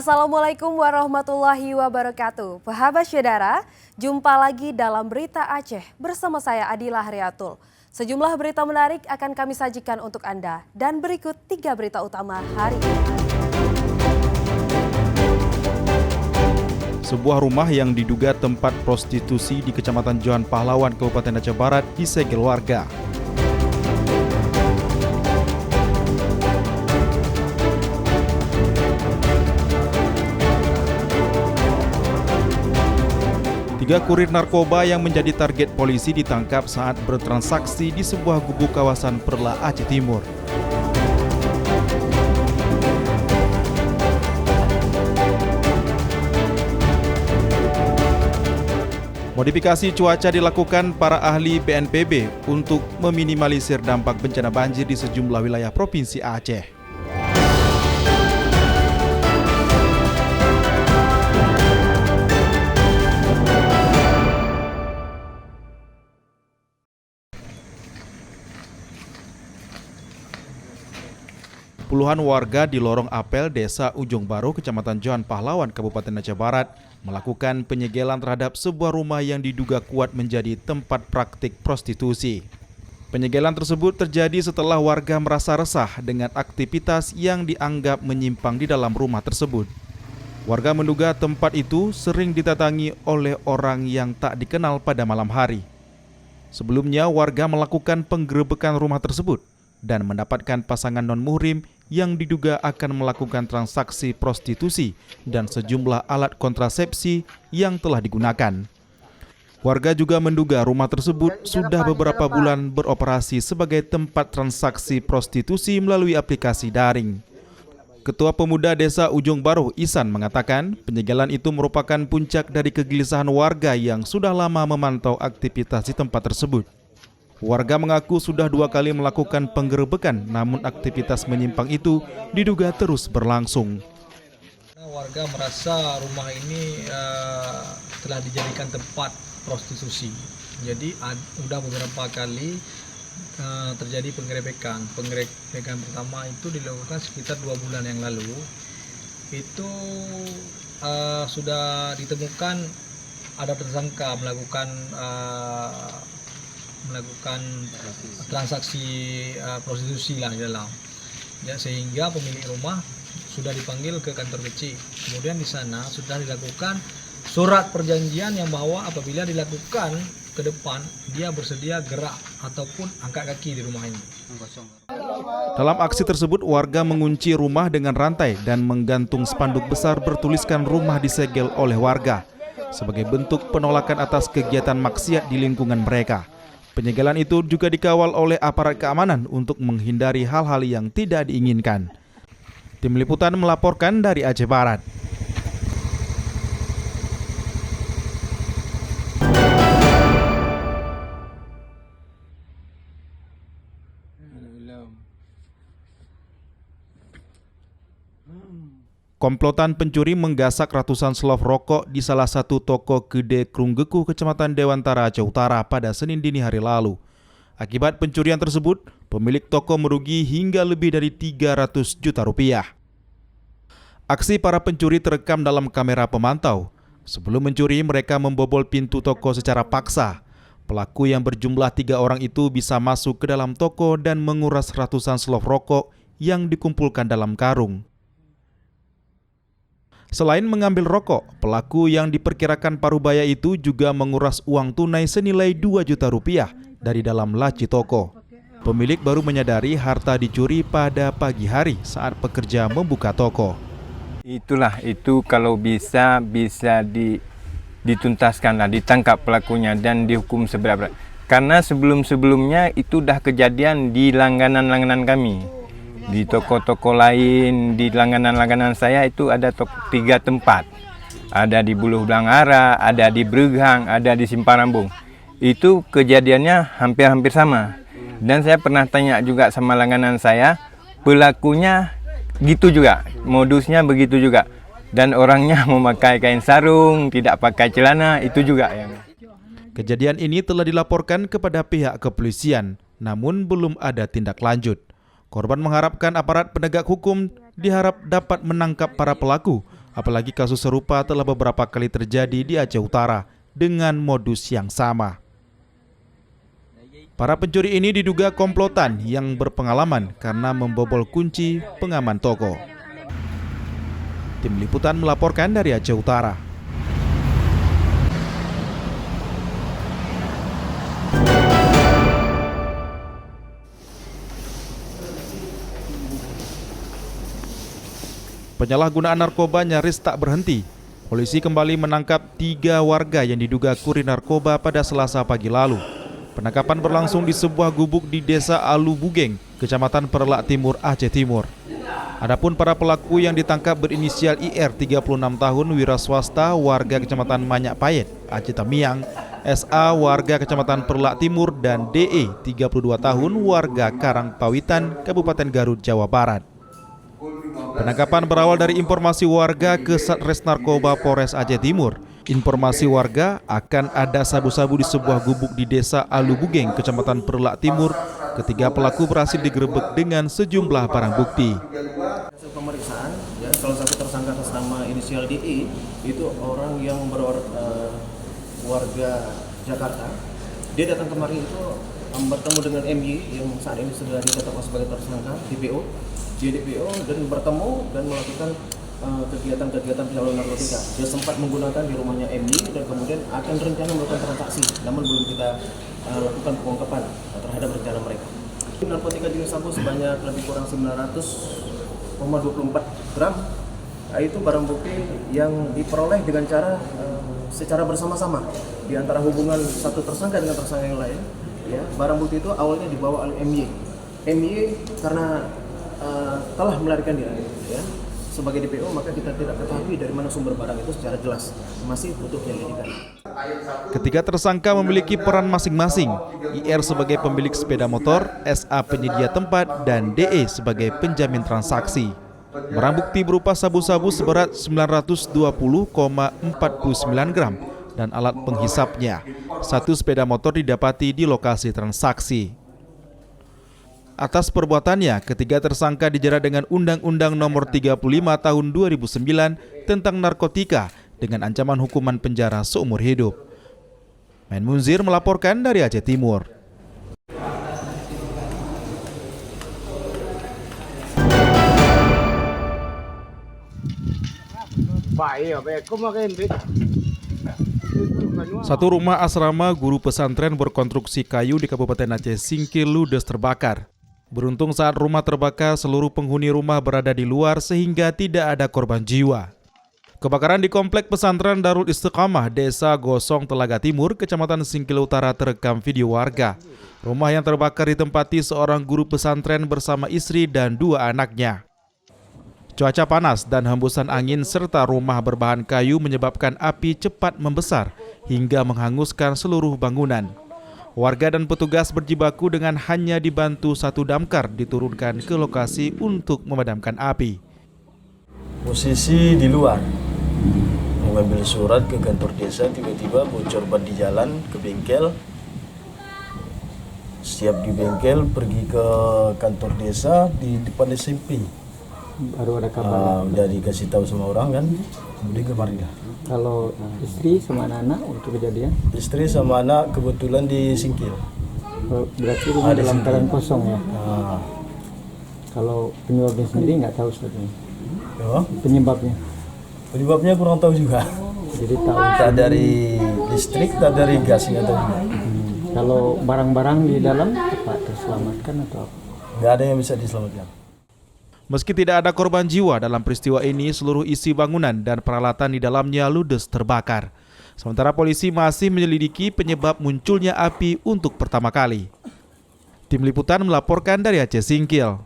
Assalamualaikum warahmatullahi wabarakatuh. Sahabat saudara, jumpa lagi dalam Berita Aceh bersama saya Adila Hariatul. Sejumlah berita menarik akan kami sajikan untuk Anda dan berikut 3 berita utama hari ini. Sebuah rumah yang diduga tempat prostitusi di Kecamatan Johan Pahlawan, Kabupaten Aceh Barat disegel warga. Tiga kurir narkoba yang menjadi target polisi ditangkap saat bertransaksi di sebuah gubuk kawasan Perla, Aceh Timur. Modifikasi cuaca dilakukan para ahli BNPB untuk meminimalisir dampak bencana banjir di sejumlah wilayah Provinsi Aceh. Puluhan warga di Lorong Apel, Desa Ujung Baru, Kecamatan Johan Pahlawan, Kabupaten Aceh Barat, melakukan penyegelan terhadap sebuah rumah yang diduga kuat menjadi tempat praktik prostitusi. Penyegelan tersebut terjadi setelah warga merasa resah dengan aktivitas yang dianggap menyimpang di dalam rumah tersebut. Warga menduga tempat itu sering didatangi oleh orang yang tak dikenal pada malam hari. Sebelumnya, warga melakukan penggerebekan rumah tersebut dan mendapatkan pasangan non-muhrim yang diduga akan melakukan transaksi prostitusi dan sejumlah alat kontrasepsi yang telah digunakan. Warga juga menduga rumah tersebut sudah beberapa bulan beroperasi sebagai tempat transaksi prostitusi melalui aplikasi daring. Ketua Pemuda Desa Ujung Baru, Ihsan, mengatakan penyegelan itu merupakan puncak dari kegelisahan warga yang sudah lama memantau aktivitas di tempat tersebut. Warga mengaku sudah 2 kali melakukan penggerebekan, namun aktivitas menyimpang itu diduga terus berlangsung. Warga merasa rumah ini telah dijadikan tempat prostitusi. Jadi sudah beberapa kali terjadi penggerebekan. Penggerebekan pertama itu dilakukan sekitar 2 bulan yang lalu. Itu sudah ditemukan ada tersangka melakukan transaksi prostitusi lah di dalam, ya, sehingga pemilik rumah sudah dipanggil ke kantor kecil. Kemudian di sana sudah dilakukan surat perjanjian yang bahwa apabila dilakukan ke depan dia bersedia gerak ataupun angkat kaki di rumah ini. Dalam aksi tersebut, warga mengunci rumah dengan rantai dan menggantung spanduk besar bertuliskan rumah disegel oleh warga sebagai bentuk penolakan atas kegiatan maksiat di lingkungan mereka. Penyegelan itu juga dikawal oleh aparat keamanan untuk menghindari hal-hal yang tidak diinginkan. Tim Liputan melaporkan dari Aceh Barat. Komplotan pencuri menggasak ratusan selop rokok di salah satu toko Gede Krunggeku, Kecamatan Dewantara, Aceh Utara pada Senin dini hari lalu. Akibat pencurian tersebut, pemilik toko merugi hingga lebih dari 300 juta rupiah. Aksi para pencuri terekam dalam kamera pemantau. Sebelum mencuri, mereka membobol pintu toko secara paksa. Pelaku yang berjumlah 3 orang itu bisa masuk ke dalam toko dan menguras ratusan selop rokok yang dikumpulkan dalam karung. Selain mengambil rokok, pelaku yang diperkirakan parubaya itu juga menguras uang tunai senilai 2 juta rupiah dari dalam laci toko. Pemilik baru menyadari harta dicuri pada pagi hari saat pekerja membuka toko. Itu kalau bisa dituntaskan lah, ditangkap pelakunya dan dihukum seberat-berat. Karena sebelum-sebelumnya itu dah kejadian di langganan-langganan kami. Di toko-toko lain, di langganan-langganan saya itu ada 3 tempat. Ada di Buluh Blangara, ada di Breghang, ada di Simpang Rambung. Itu kejadiannya hampir-hampir sama. Dan saya pernah tanya juga sama langganan saya, pelakunya gitu juga, modusnya begitu juga. Dan orangnya memakai kain sarung, tidak pakai celana, itu juga yang. Kejadian ini telah dilaporkan kepada pihak kepolisian, namun belum ada tindak lanjut. Korban mengharapkan aparat penegak hukum diharap dapat menangkap para pelaku Apalagi kasus serupa telah beberapa kali terjadi di Aceh Utara dengan modus yang sama. Para pencuri ini diduga komplotan yang berpengalaman karena membobol kunci pengaman toko. Tim Liputan melaporkan dari Aceh Utara. Penyalahgunaan narkoba nyaris tak berhenti. Polisi kembali menangkap 3 warga yang diduga kurir narkoba pada Selasa pagi lalu. Penangkapan berlangsung di sebuah gubuk di Desa Alu Bugeng, Kecamatan Perlak Timur, Aceh Timur. Adapun para pelaku yang ditangkap berinisial IR 36 tahun wira swasta warga Kecamatan Manyak Payet, Aceh Tamiang, SA warga Kecamatan Perlak Timur dan DE 32 tahun warga Karangpawitan, Kabupaten Garut, Jawa Barat. Penangkapan berawal dari informasi warga ke Satres Narkoba Polres Aceh Timur. Informasi warga akan ada sabu-sabu di sebuah gubuk di Desa Alu Bugeng, Kecamatan Perlak Timur. Ketiga pelaku berhasil digerebek dengan sejumlah barang bukti. Hasil pemeriksaan, ya, salah satu tersangka atas nama inisial DE itu orang yang warga Jakarta. Dia datang kemari itu bertemu dengan MY yang saat ini sudah ditetapkan sebagai tersangka DPO. Dia DPO dan bertemu dan melakukan kegiatan-kegiatan penyaluran narkotika. Dia sempat menggunakan di rumahnya MY dan kemudian akan rencana melakukan transaksi, namun belum kita lakukan pengungkapan terhadap rencana mereka. Narkotika jenis sabu sebanyak lebih kurang 900,24 gram. Itu barang bukti yang diperoleh dengan cara secara bersama-sama di antara hubungan satu tersangka dengan tersangka yang lain. Ya, barang bukti itu awalnya dibawa oleh MY. MY karena telah melarikan diri, ya, sebagai DPO, maka kita tidak ketahui dari mana sumber barang itu secara jelas, masih butuh penyelidikan. Ketiga tersangka memiliki peran masing-masing. IR sebagai pemilik sepeda motor, SA penyedia tempat, dan DE sebagai penjamin transaksi. Barang bukti berupa sabu-sabu seberat 920,49 gram dan alat penghisapnya. 1 sepeda motor didapati di lokasi transaksi. Atas perbuatannya, ketiga tersangka dijerat dengan Undang-Undang Nomor 35 Tahun 2009 tentang narkotika dengan ancaman hukuman penjara seumur hidup. Main Munzir melaporkan dari Aceh Timur. Satu rumah asrama guru pesantren berkonstruksi kayu di Kabupaten Aceh Singkil ludes terbakar. Beruntung saat rumah terbakar, seluruh penghuni rumah berada di luar sehingga tidak ada korban jiwa. Kebakaran di Komplek Pesantren Darul Istiqamah, Desa Gosong, Telaga Timur, Kecamatan Singkil Utara terekam video warga. Rumah yang terbakar ditempati seorang guru pesantren bersama istri dan 2 anaknya. Cuaca panas dan hembusan angin serta rumah berbahan kayu menyebabkan api cepat membesar hingga menghanguskan seluruh bangunan. Warga dan petugas berjibaku dengan hanya dibantu 1 damkar diturunkan ke lokasi untuk memadamkan api. Posisi di luar, mengambil surat ke kantor desa, tiba-tiba bocor ban di jalan ke bengkel. Siap di bengkel, pergi ke kantor desa di depan SMP. Baru ada kabar. Udah dikasih tahu sama orang kan, kemudian kemari lah. Kalau istri sama anak-anak waktu kejadian? Istri sama anak kebetulan di Singkil. Berarti rumah dalam keadaan kosong ya? Nah. Kalau penyebabnya sendiri nggak tahu sebenarnya. Ya. Penyebabnya kurang tahu juga. Jadi tahu. Tak dari listrik, tak dari gas, nggak tahu juga. Kalau barang-barang di dalam apa terselamatkan atau apa? Nggak ada yang bisa diselamatkan. Meski tidak ada korban jiwa dalam peristiwa ini, seluruh isi bangunan dan peralatan di dalamnya ludes terbakar. Sementara polisi masih menyelidiki penyebab munculnya api untuk pertama kali. Tim Liputan melaporkan dari Aceh Singkil.